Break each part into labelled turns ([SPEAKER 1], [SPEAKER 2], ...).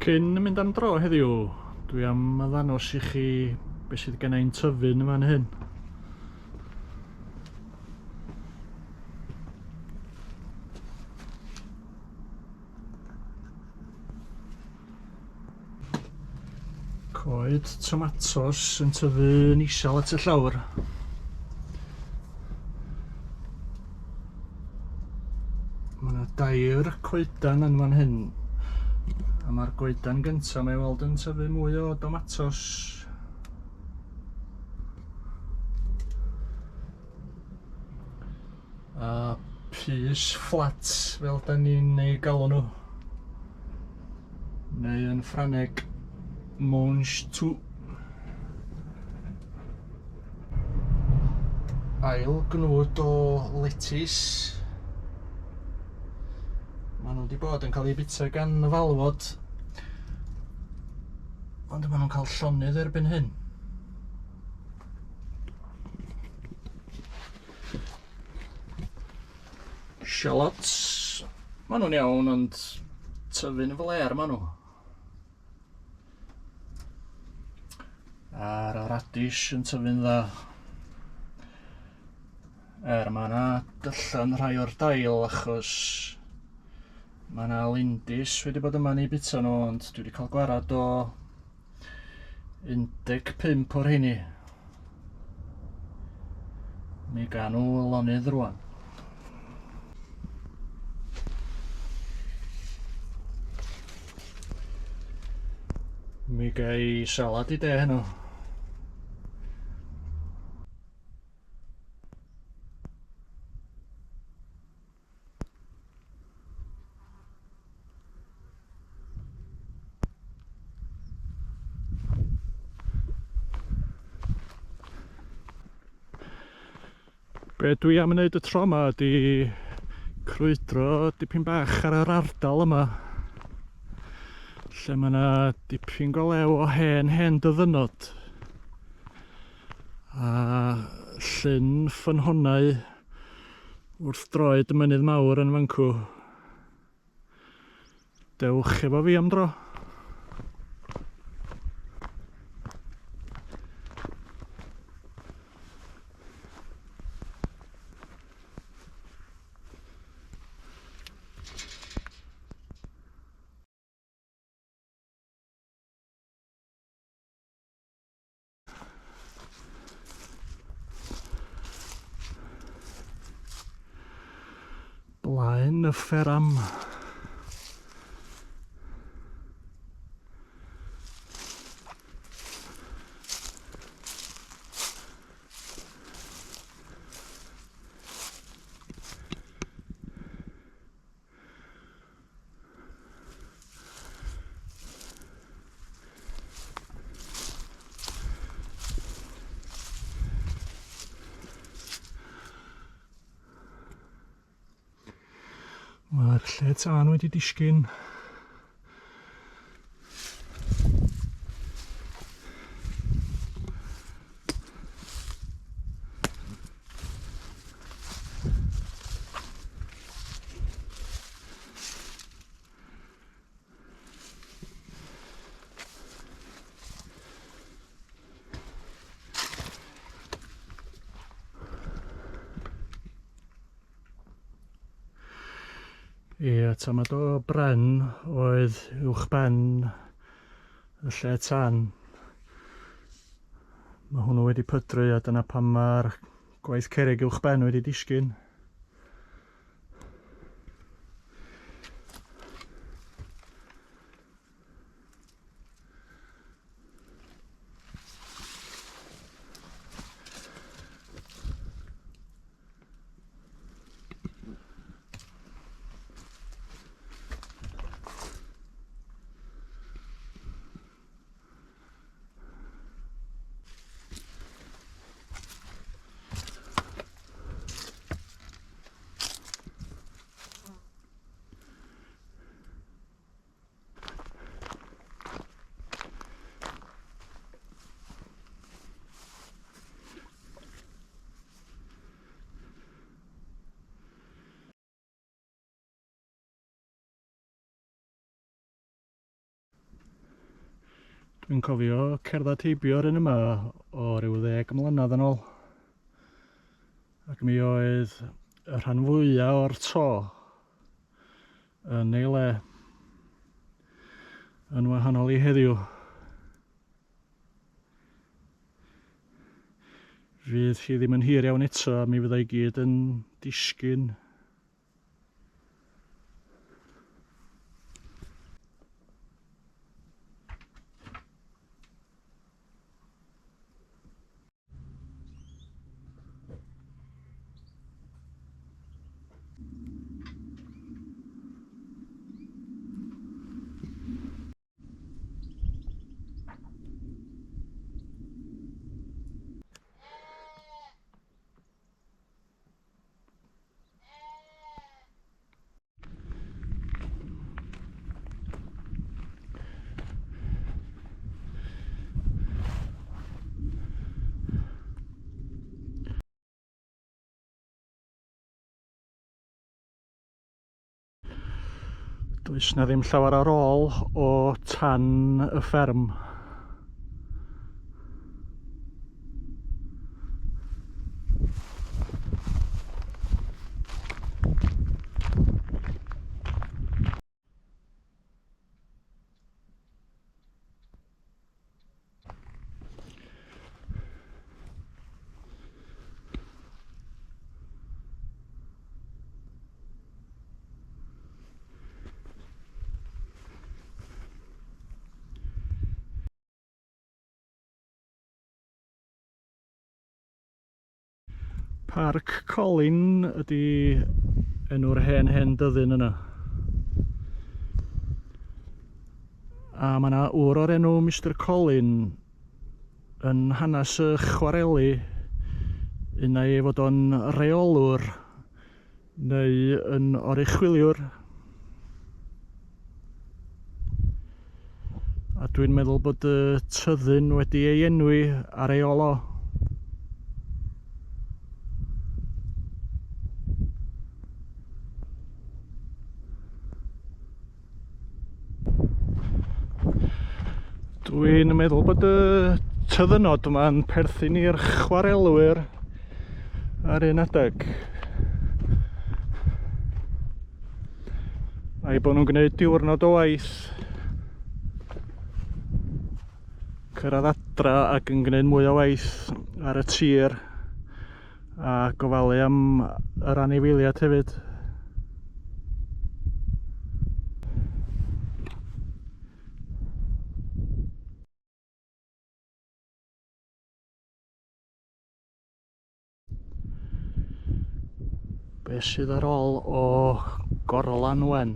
[SPEAKER 1] Cyn mynd am dro heddiw, dwi am ddangos i chi beth sydd gen i'n tyfu'n fan hyn. Coed tomatos yn tyfu'n isel at y llawr. Mae yna dair coedan yn fan hyn. A mae'r goedan gyntaf mae weld yn tyfu mwy o domatos. A pys fflat fel da ni'n ei galw nhw. Neu yn Ffrangeg mange tout. Ail gnwd o letys. Maen nhw wedi bod yn cael eu bita gan y falwod, ond maen nhw'n cael llonydd erbyn hyn. Shallots, maen nhw'n iawn, ond tyfu'n fler maen nhw. A'r radish yn tyfu'n dda. Mae yna dyllan rhai o'r dail achos mae yna lindys wedi bod yma neu bita nhw, ond dwi wedi cael gwarad o 15 o'r rheini. Mi gan nhw lonydd rwan. Mi gai salad I de heno. Be dwi am wneud y tro yma ydi crwydro dipyn bach ar yr ardal yma, lle mae yna dipyn go lew o hen Dyddynnod a llyn Ffynhonnau wrth droed y mynydd mawr yn Fancw. Dewch efo fi am dro. Blaen y fferam. Mae'r lle tân wedi disgyn. Ie, tamad o bren oedd uwchben y lle tân. Mae hwnnw wedi pydru a dyna pam mae'r gwaith cerrig uwchben wedi disgyn. Dwi'n cofio cerdded heibio ar un yma o ryw 10 mlynedd yn ôl. Ac mi oedd y rhan fwyaf o'r to yn ei le yn wahanol i heddiw. Fydd hi ddim yn hir iawn eto, mi fyddai gyd yn disgyn. Does na ddim llawer ar ôl o tan y fferm. Parc Colin ydy enw'r hen dyddyn yna. A mae yna ŵr o'r enw Mr Colin yn hanes y chwareli, unai fod o'n reolwr neu yn oruchwyliwr. A dwi'n meddwl bod y tyddyn wedi ei enwi ar ei ôl o. Dwi'n meddwl bod y tyddynod yma'n perthyn i'r chwarelwyr ar un adeg. A'i bod nhw'n gwneud diwrnod o waith, cyrraedd adra ac yn gwneud mwy o waith ar y tir a gofalu am yr anifeiliaid hefyd. Be sydd ar ôl o gorlan wen?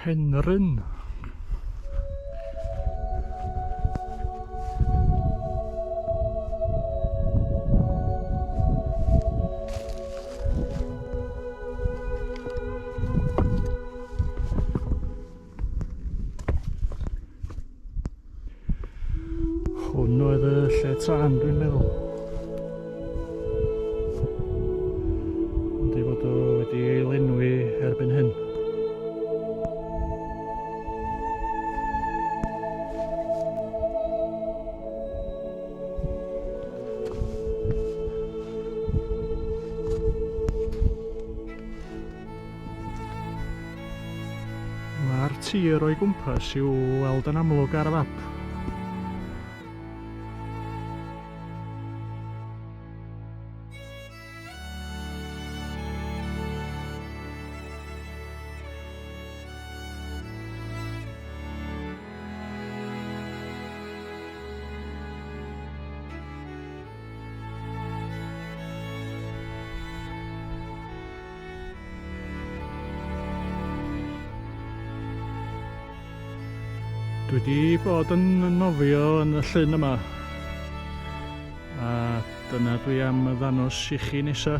[SPEAKER 1] Penrhyn. Hwn oedd y lle tân, dwi'n meddwl. Ond ei fod o wedi ei lenwi erbyn hyn. Mae'r tir o'i gwmpas i'w weld yn amlwg ar y map. Dwi wedi bod yn nofio yn y llyn yma, a dyna dwi am ddangos i chi nesa.